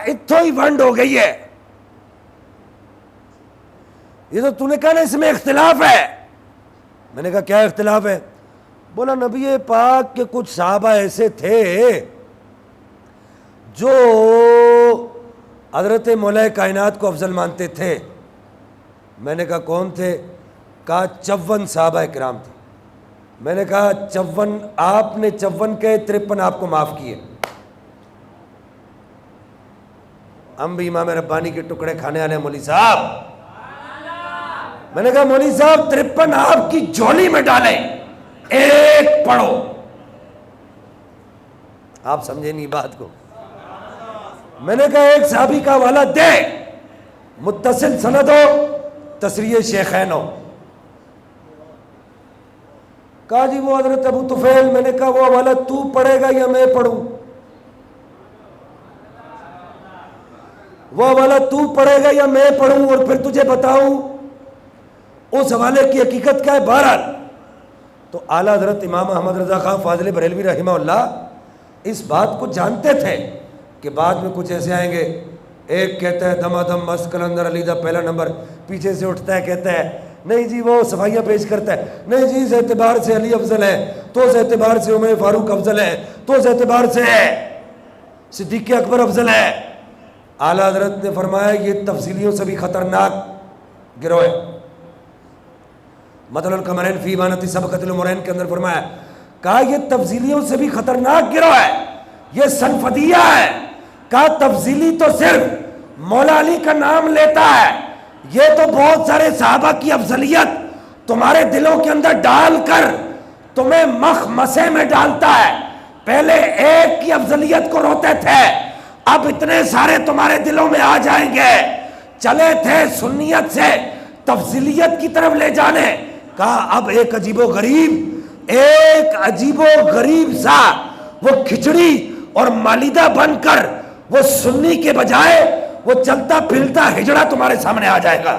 اتھو ہی ونڈ ہو گئی ہے. یہ تو نے کہا نا اس میں اختلاف ہے. میں نے کہا کیا اختلاف ہے؟ بولا نبی پاک کے کچھ صحابہ ایسے تھے جو حضرت مولا کائنات کو افضل مانتے تھے. میں نے کہا کون تھے؟ کہا 54 صحابہ کرام تھے. میں نے کہا 54 آپ نے 54 کے 53 آپ کو معاف کیے. ہم بھی امام ربانی کے ٹکڑے کھانے والے مولوی صاحب. میں نے کہا مولوی صاحب 53 آپ کی جھولی میں ڈالیں، ایک پڑھو. آپ سمجھے نہیں بات کو. میں نے کہا ایک صحابی کا حوالہ دے، متصل سند ہو، تصریح شیخین ہو. کہا جی وہ حضرت ابو طفیل. میں نے کہا وہ حوالہ تو پڑھے گا یا میں پڑھوں؟ وہ حوالہ تو پڑھے گا یا میں پڑھوں اور پھر تجھے بتاؤں اس حوالے کی حقیقت کیا ہے؟ بہرحال تو اعلیٰ حضرت امام احمد رضا خان فاضل بریلوی رحمہ اللہ اس بات کو جانتے تھے کہ بعد میں کچھ ایسے آئیں گے. ایک کہتا ہے دما دم مست کلندر علی دا پہلا نمبر، پیچھے سے اٹھتا ہے کہتا ہے نہیں جی وہ صفائیاں پیش کرتا ہے، نہیں جی اس اعتبار سے علی افضل ہے، تو اس اعتبار سے عمر فاروق افضل ہے، تو اس اعتبار سے صدیق اکبر افضل ہے. اعلیٰ حضرت نے فرمایا یہ تفصیلیوں سے بھی خطرناک گروہ ہے. مثل القمرین فی بانت سبقت العمرین کے اندر فرمایا، کہا یہ تفصیلیوں سے بھی خطرناک گروہ ہے، یہ سنفدیہ ہے. کہا تفصیلی تو صرف مولا علی کا نام لیتا ہے، یہ تو بہت سارے صحابہ کی افضلیت تمہارے دلوں کے اندر ڈال کر تمہیں مخمسے میں ڈالتا ہے. پہلے ایک کی افضلیت کو روتے تھے، اب اتنے سارے تمہارے دلوں میں آ جائیں گے. چلے تھے سنیت سے تفضیلیت کی طرف لے جانے، کہا اب ایک عجیب و غریب سا وہ کھچڑی اور مالیدہ بن کر وہ سنی کے بجائے وہ چلتا پھرتا ہجڑا تمہارے سامنے آ جائے گا.